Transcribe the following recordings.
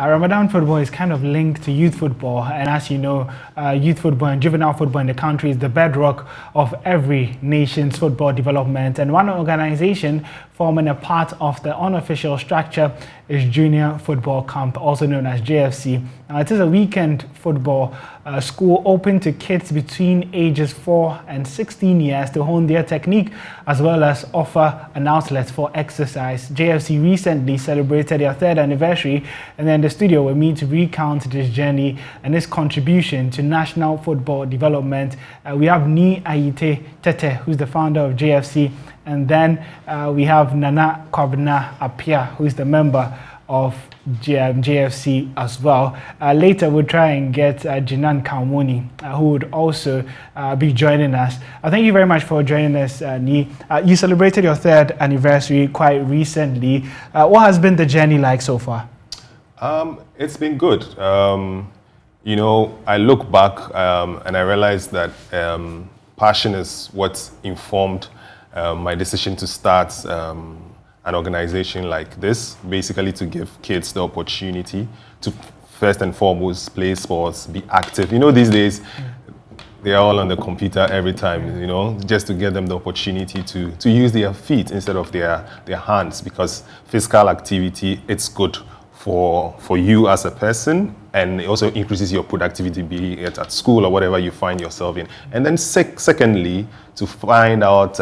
Ramadan football is kind of linked to youth football, and as you know, youth football and juvenile football in the country is the bedrock of every nation's football development. And one organization forming a part of the unofficial structure is Junior Football Camp, also known as JFC. Now, it is a weekend football school open to kids between ages 4 and 16 years to hone their technique, as well as offer an outlet for exercise. JFC recently celebrated their 3rd anniversary, and then in the studio with me to recount this journey and its contribution to national football development, we have Ni Ayite Tete, who's the founder of JFC, and then we have Nana Kwabena Apia, who is the member of JFC as well. Later we'll try and get JINAN KALMONI, who would also be joining us. Thank you very much for joining us, Ni. You celebrated your 3rd anniversary quite recently. What has been the journey like so far? It's been good. You know, I look back and I realized that passion is what informed my decision to start an organization like this, basically to give kids the opportunity to first and foremost play sports, be active. You know, these days, they're all on the computer every time, you know, just to get them the opportunity to use their feet instead of their hands, because physical activity, it's good for you as a person, and it also increases your productivity, be it at school or whatever you find yourself in. And then secondly, to find out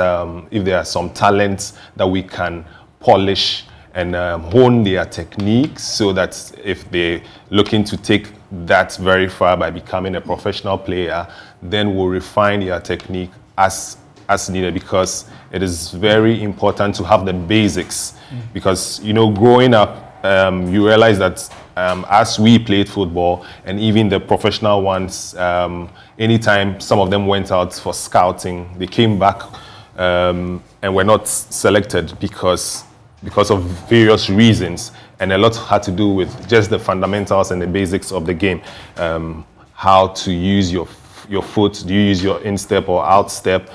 if there are some talents that we can polish and hone their techniques, so that if they're looking to take that very far by becoming a professional player, then we'll refine their technique as needed, because it is very important to have the basics. Because, you know, growing up, you realize that as we played football, and even the professional ones, anytime some of them went out for scouting, they came back and were not selected because of various reasons, and a lot had to do with just the fundamentals and the basics of the game. How to use your foot, do you use your instep or outstep,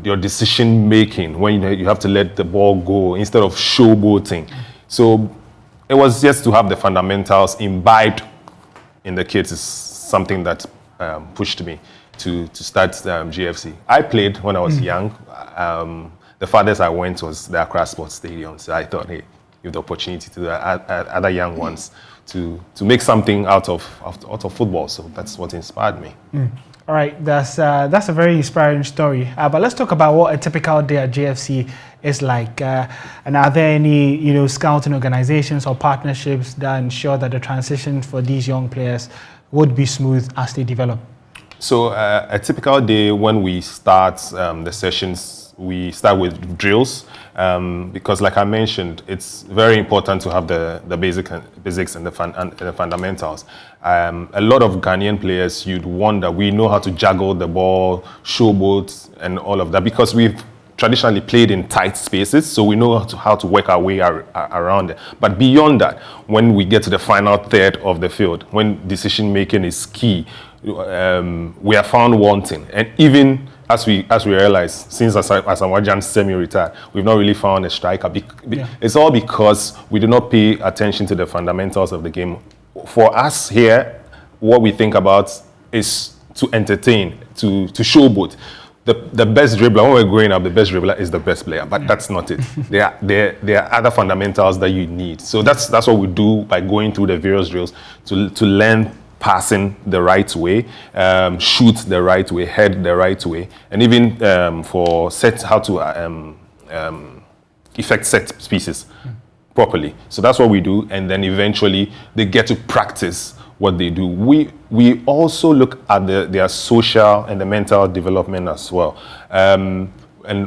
your decision making, when you have to let the ball go instead of showboating. So it was just to have the fundamentals imbibed in the kids is something that pushed me to start GFC. I played when I was young. The farthest I went was the Accra Sports Stadium. So I thought, hey, you have the opportunity to other young ones to make something out of football. So that's what inspired me. All right, that's a very inspiring story. But let's talk about what a typical day at JFC is like. And are there any, you know, scouting organizations or partnerships that ensure that the transition for these young players would be smooth as they develop? So a typical day when we start the sessions, we start with drills, because, like I mentioned, it's very important to have the basics and the fundamentals. A lot of Ghanaian players, you'd wonder, we know how to juggle the ball, showboat, and all of that, because we've traditionally played in tight spaces, so we know how to work our way around it. But beyond that, when we get to the final third of the field, when decision making is key, we are found wanting. And even as we realize, since Asamoah semi-retired, we've not really found a striker. It's all because we do not pay attention to the fundamentals of the game. For us here, what we think about is to entertain, to showboat. The best dribbler, when we're growing up, the best dribbler is the best player, but that's not it. There are other fundamentals that you need. So that's what we do by going through the various drills to learn passing the right way, shoot the right way, head the right way, and even for how to effect set pieces properly. So that's what we do, and then eventually they get to practice what they do. We also look at their social and the mental development as well. And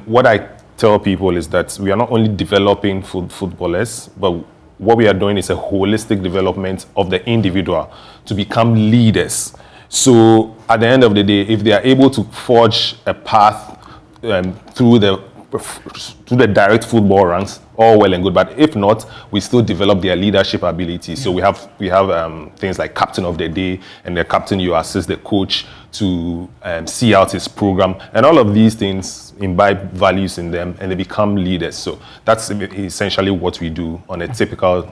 what I tell people is that we are not only developing footballers, but what we are doing is a holistic development of the individual to become leaders. So at the end of the day, if they are able to forge a path through the to the direct football ranks, all well and good. But if not, we still develop their leadership abilities. So we have things like captain of the day, and the captain, you assist the coach to see out his program, and all of these things imbibe values in them, and they become leaders. So that's essentially what we do on a typical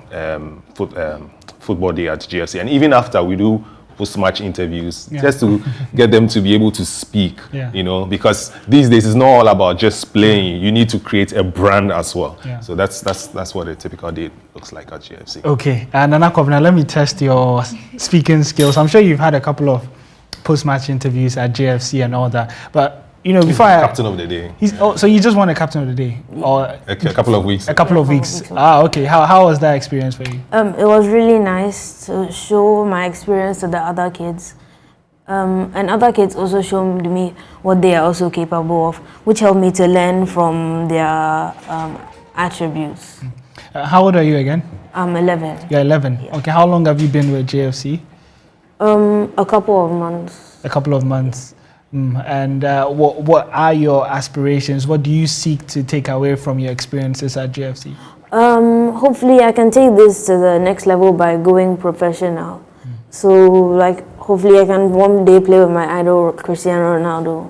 football day at JFC. And even after, we do post-match interviews just to get them to be able to speak, you know, because these days it's not all about just playing. You need to create a brand as well. So that's what a typical day looks like at JFC. Okay, and Nana Kobina, let me test your speaking skills. I'm sure you've had a couple of post-match interviews at JFC and all that, but you know, before captain of the day. So you just won a captain of the day, or a couple of weeks. A couple of weeks. Okay. How was that experience for you? It was really nice to show my experience to the other kids, and other kids also showed me what they are also capable of, which helped me to learn from their attributes. How old are you again? I'm 11. You're 11. Yeah. Okay. How long have you been with JFC? A couple of months. A couple of months. And what are your aspirations? What do you seek to take away from your experiences at JFC? Hopefully I can take this to the next level by going professional. So like hopefully I can one day play with my idol Cristiano Ronaldo.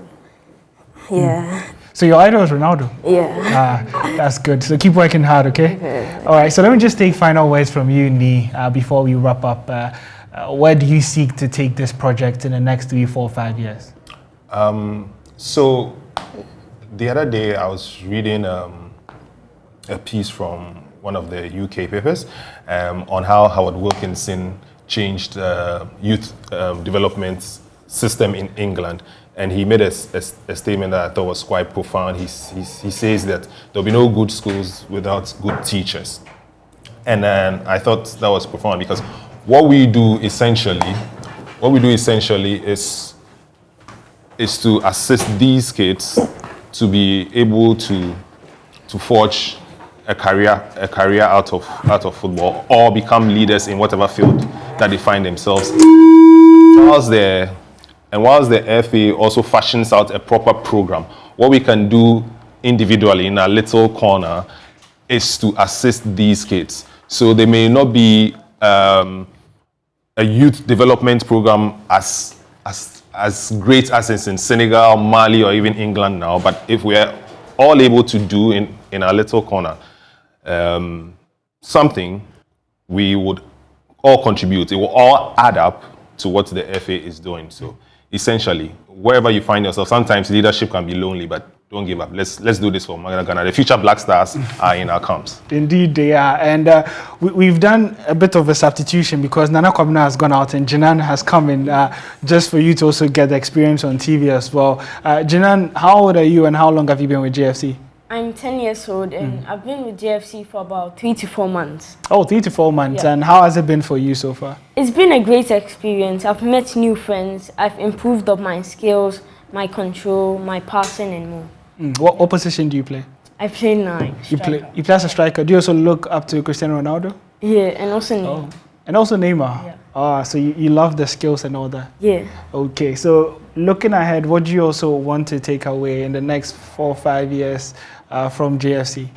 Yeah. So your idol is Ronaldo? Yeah. That's good. So keep working hard, okay? All right, so let me just take final words from you, Ni, before we wrap up. Where do you seek to take this project in the next 3, 4, 5 years? So the other day I was reading a piece from one of the UK papers on how Howard Wilkinson changed youth development system in England, and he made a statement that I thought was quite profound. He says that there'll be no good schools without good teachers, and I thought that was profound, because what we do essentially is to assist these kids to be able to forge a career out of football, or become leaders in whatever field that they find themselves. Whilst the FA also fashions out a proper program, what we can do individually in a little corner is to assist these kids. So they may not be a youth development program as great as it's in Senegal, Mali, or even England now, but if we're all able to do in our little corner something, we would all contribute. It will all add up to what the FA is doing. So essentially, wherever you find yourself, sometimes leadership can be lonely, but don't give up. Let's do this for Ghana. The future Black Stars are in our camps. Indeed, they are. And we've done a bit of a substitution, because Nana Kwabena has gone out and JINAN has come in just for you to also get the experience on TV as well. JINAN, how old are you and how long have you been with JFC? I'm 10 years old and I've been with JFC for about 3 to 4 months. Oh, 3 to 4 months. Yeah. And how has it been for you so far? It's been a great experience. I've met new friends. I've improved up my skills, my control, my passing and more. What position do you play? I play 9. You play as a striker. Do you also look up to Cristiano Ronaldo? Yeah, and also Neymar. And also Neymar? Yeah. So you love the skills and all that? Yeah. Okay, so looking ahead, what do you also want to take away in the next 4 or 5 years from JFC?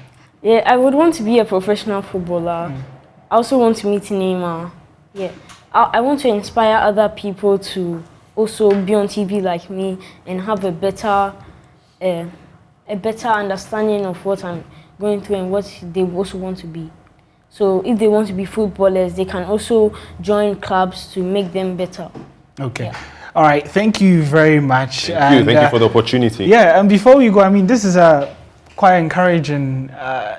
Yeah, I would want to be a professional footballer. I also want to meet Neymar. Yeah. I want to inspire other people to also be on TV like me and have a better understanding of what I'm going through and what they also want to be. So if they want to be footballers, they can also join clubs to make them better. Okay. Yeah. All right. Thank you very much. Thank you for the opportunity. Yeah, and before we go, I mean, this is a quite encouraging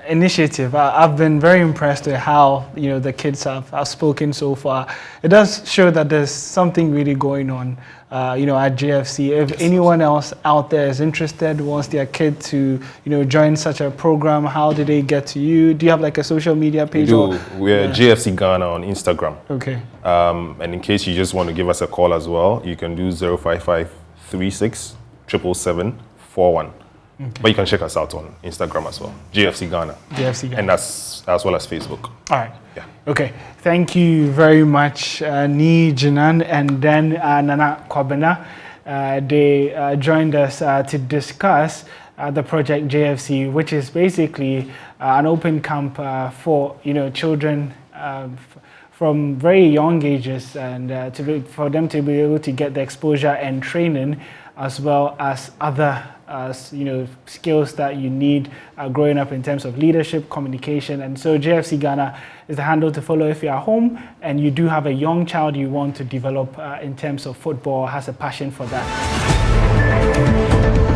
initiative. I've been very impressed with how the kids have spoken so far. It does show that there's something really going on, at JFC. If anyone else out there is interested, wants their kid to join such a program, how do they get to you? Do you have like a social media page? We're JFC Ghana on Instagram. Okay. And in case you just want to give us a call as well, you can do 055 36 777 41. Okay. But you can check us out on Instagram as well, JFC Ghana. JFC Ghana. And as well as Facebook. All right. Yeah. Okay. Thank you very much, Ni, JINAN, and then Nana Kwabena. They joined us to discuss the project JFC, which is basically an open camp for children from very young ages, and for them to be able to get the exposure and training, as well as other skills that you need growing up in terms of leadership, communication. And so JFC Ghana is the handle to follow if you're at home and you do have a young child you want to develop in terms of football, has a passion for that.